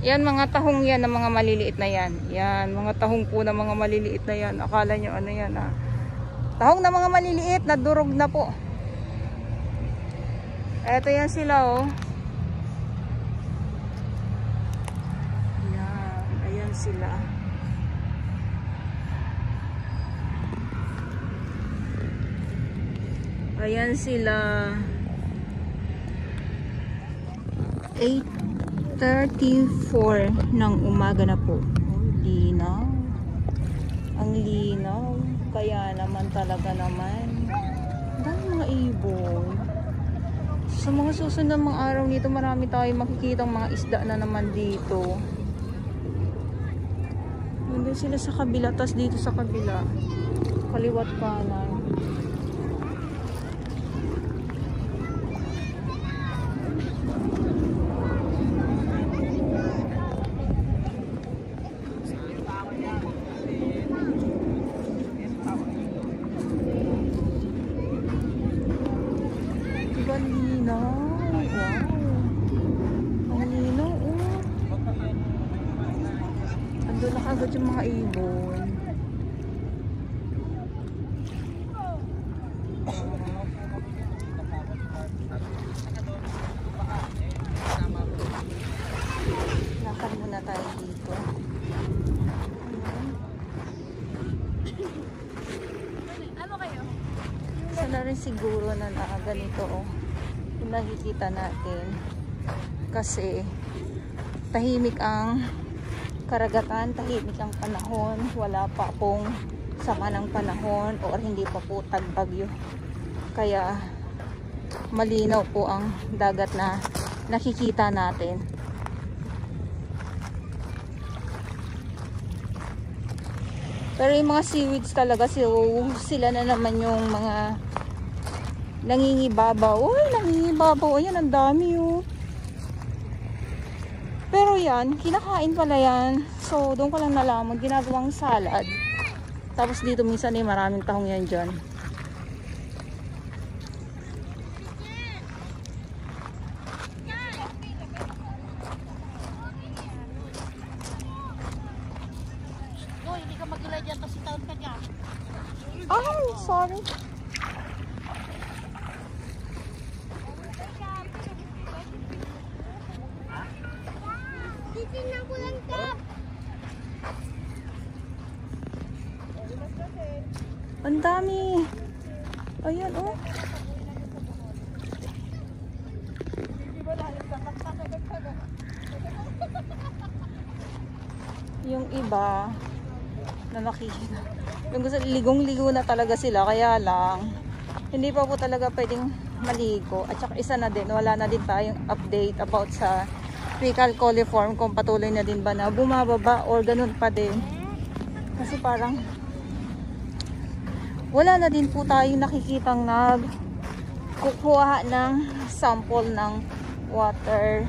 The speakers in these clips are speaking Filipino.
Yan mga tahong yan ng mga maliliit na yan. Yan, mga tahong po ng mga maliliit na yan. Akala nyo ano yan ah. Tahong na mga maliliit na durog na po. Eto yan sila oh. Yan, ayan sila. Ayan sila. 8:34 ng umaga na po. Oh, linaw. Ang linaw. Kaya naman talaga naman. Dami mga ibon. Sa mga susunod mga araw nito, marami tayong makikitang mga isda na naman dito. Nandun sila sa kabila, tas dito sa kabila. Kaliwat kanan. Agad yung mga ibon. Lakad muna tayo dito. Ano kayo? Sana rin siguro na ganito oh. Kung nakikita natin. Kasi tahimik ang karagatan, tahimik ang panahon, wala pa pong sama ng panahon o hindi pa po tagbagyo, kaya malinaw po ang dagat na nakikita natin. Pero yung mga seaweeds talaga, sila na naman yung mga nangingibabaw. Uy, nangingibabaw, ayan ang dami oh. Pero yan, kinakain pala yan. So, doon ko lang nalaman, ginagawang salad. Tapos dito minsan maraming tahong yan dyan. Uy, hindi ka magulay dyan kasi taon ka dyan. Ay, sorry. Ang dami. Ayan oh. Yung iba na nakikita, yung gusto ligong-ligo na talaga sila, kaya lang hindi pa po talaga pwedeng maligo. At saka isa na din, wala na din tayong update about sa fecal coliform, kung patuloy na din ba na bumababa or ganun pa din. Kasi parang wala na din po tayong nakikitang nagkukuha ng sample ng water.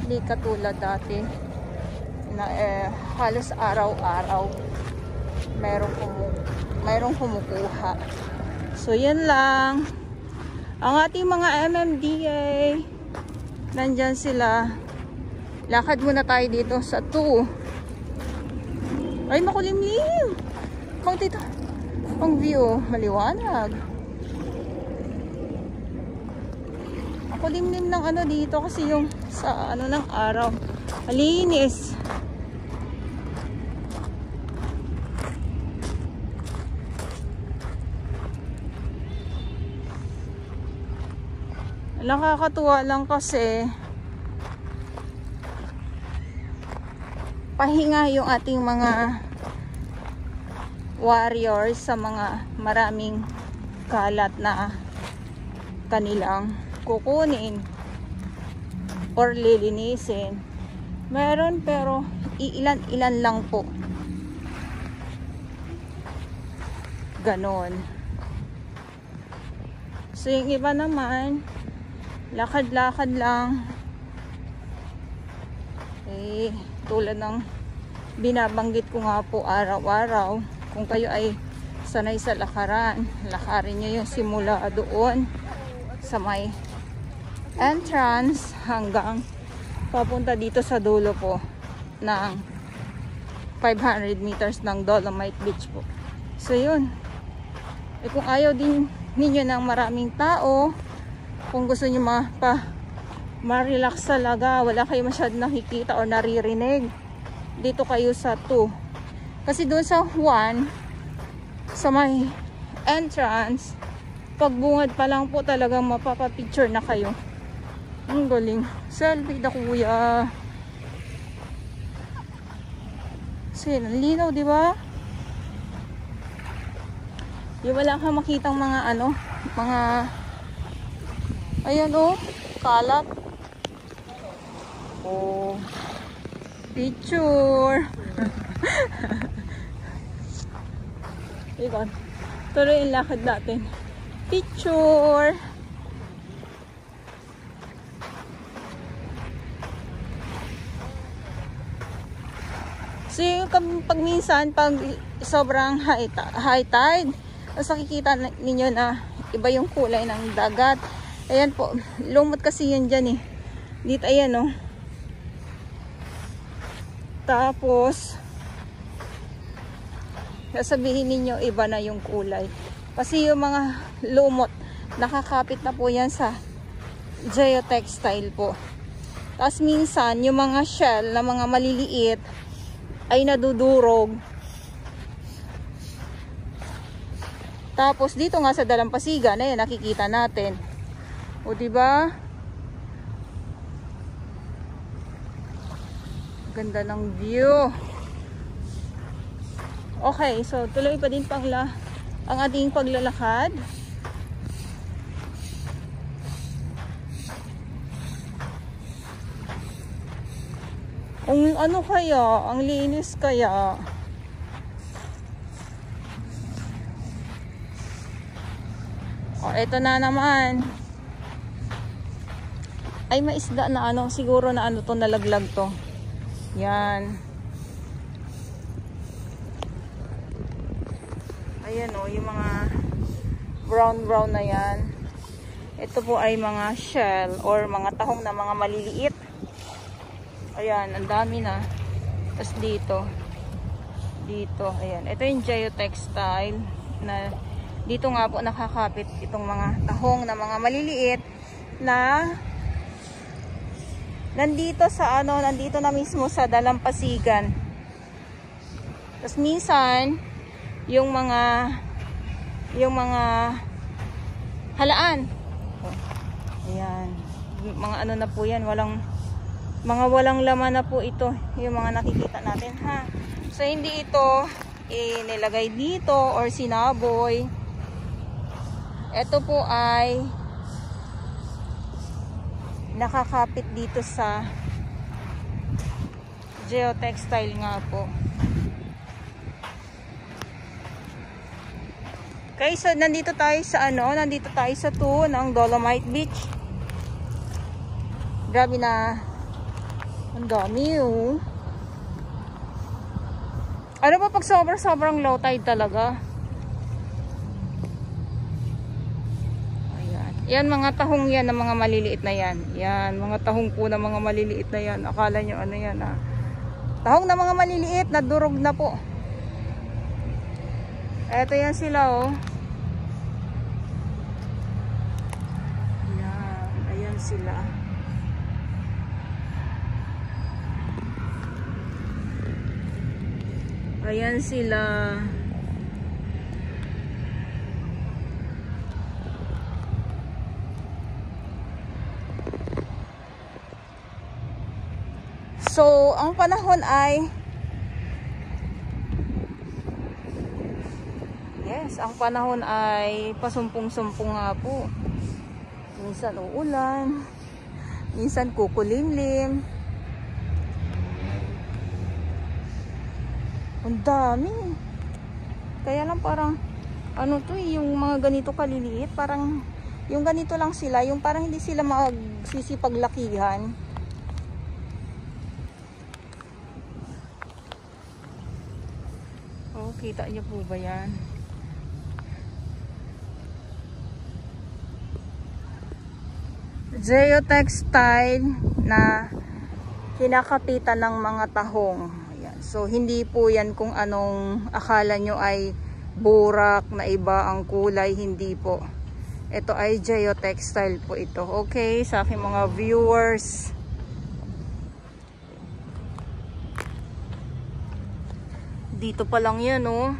Hindi katulad dati na halos araw-araw mayroong kumukuha. So yan lang ang ating mga MMDA. Nandyan sila. Lakad muna tayo dito sa 2. Ay, makulimlim. Mang dito. Ang view, maliwanag. Ako limlim ng ano dito kasi yung sa ano ng araw. Malinis. Nakakatuwa lang kasi pahinga yung ating mga warriors sa mga maraming kalat na kanilang kukunin or lilinisin. Meron pero ilan-ilan lang po. Ganon. So yung iba naman lakad-lakad lang. Tulad ng binabanggit ko nga po araw-araw, kung kayo ay sanay sa lakaran, lakarin nyo yung simula doon sa may entrance hanggang papunta dito sa dulo po ng 500 meters ng Dolomite Beach po. So yun, kung ayaw din ninyo ng maraming tao, kung gusto nyo ma-relax talaga, wala kayo masyadong nakikita or naririnig, dito kayo sa 2. Kasi doon sa 1, sa may entrance, pagbungad pa lang po talagang mapapapicture na kayo. Ang galing. Selfie na kuya. Kasi linaw, di ba? Yung wala kang makitang mga mga ayan kalat. Picture. Ikon. Tuloy yung lakad natin. Picture. So pag minsan, pag sobrang high tide, mas nakikita ninyo na iba yung kulay ng dagat. Ayan po, lumot kasi yan dyan eh. Dito, ayan Tapos, sasabihin ninyo iba na yung kulay. Kasi yung mga lumot, nakakapit na po yan sa geotextile po. Tapos minsan, yung mga shell na mga maliliit, ay nadudurog. Tapos dito nga sa dalampasigan, ayan nakikita natin. O di ba? Ganda ng view. Okay, so tuloy pa din ang ating paglalakad. Ang ano kaya? Ang linis kaya? O, eto na naman. Ay, may isda na siguro na to, nalaglag to. Yan. Ayan yung mga brown na yan. Ito po ay mga shell or mga tahong na mga maliliit. Ayan, ang dami na. Tapos dito, ayan. Ito yung geotextile na dito nga po nakakapit itong mga tahong na mga maliliit na nandito na mismo sa dalampasigan. Tapos minsan yung mga halaan. Ayan. Mga na po yan, walang laman na po ito, yung mga nakikita natin ha. So hindi ito nilagay dito or sinaboy. Ito po ay nakakapit dito sa geotextile nga po. Okay, so nandito tayo sa 2 ng Dolomite Beach. Grabe na. Ang dami Ano ba pag sobrang low tide talaga? Ayan. Yan mga tahong yan na mga maliliit na yan. Yan, mga tahong po na mga maliliit na yan. Akala nyo yan tahong na mga maliliit na durog na po. Eto yan sila Yan, ayan sila. Ayan sila. So, ang panahon ay ang panahon ay pasumpong-sumpong nga po. Minsan uulan, minsan kukulimlim. Ang dami. Kaya lang parang yung mga ganito kaliliit, parang yung ganito lang sila, yung parang hindi sila magsisipaglakihan. Kita niyo po ba yan? Geotextile na kinakapitan ng mga tahong. Ayan. So hindi po yan kung anong akala nyo ay burak na iba ang kulay, hindi po. Ito ay geotextile po ito. Okay, sa aking mga viewers. Dito pa lang yan, oh.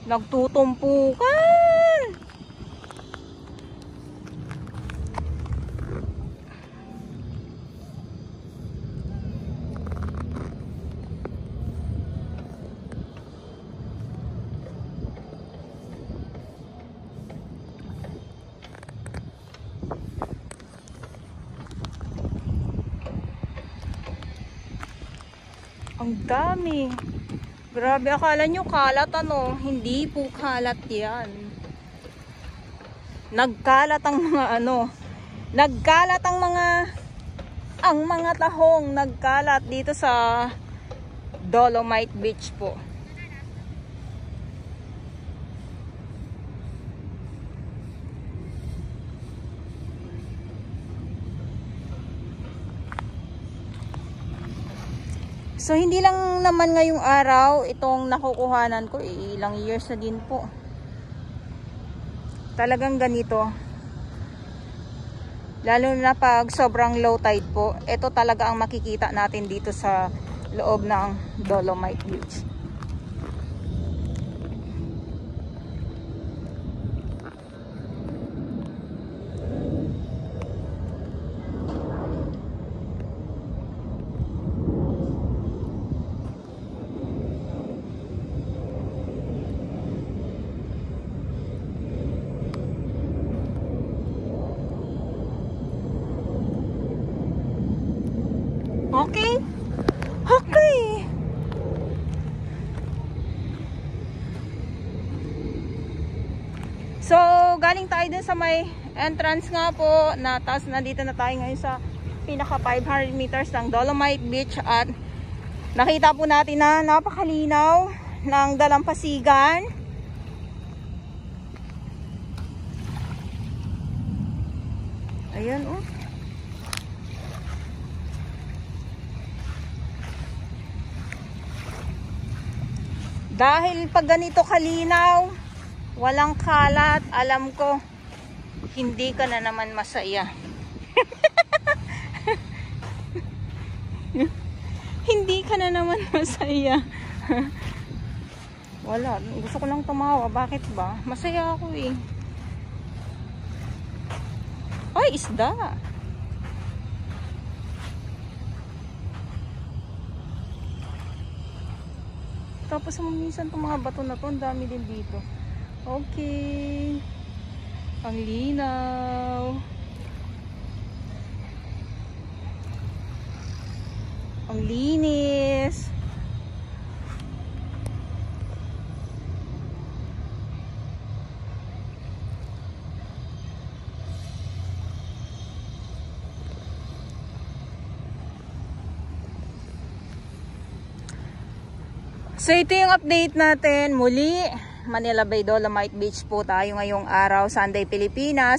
Nagtutumpukan. Ang dami. Grabe, akala nyo kalat ano. Hindi po kalat yan. Nagkalat ang mga ano. Nagkalat ang mga tahong. Nagkalat dito sa Dolomite Beach po. So hindi lang naman ngayong araw itong nakukuhanan ko, ilang years na din po. Talagang ganito. Lalo na pag sobrang low tide po, ito talaga ang makikita natin dito sa loob ng Dolomite Beach. Okay? Okay. So, galing tayo dun sa may entrance nga po na taas na dito na tayo ngayon sa pinaka 500 meters ng Dolomite Beach at nakita po natin na napakalinaw ng dalampasigan. Ayan, oh. Dahil pag ganito kalinaw, walang kalat, alam ko, hindi ka na naman masaya. Hindi ka na naman masaya. Wala, gusto ko lang tumawa. Bakit ba? Masaya ako eh. Ay, isda. Tapos minsan itong mga bato na to, ang dami din dito. Okay. Ang linaw. Ang linis. So ito yung update natin muli. Manila Bay Dolomite Beach po tayo ngayong araw, Sunday, Pilipinas.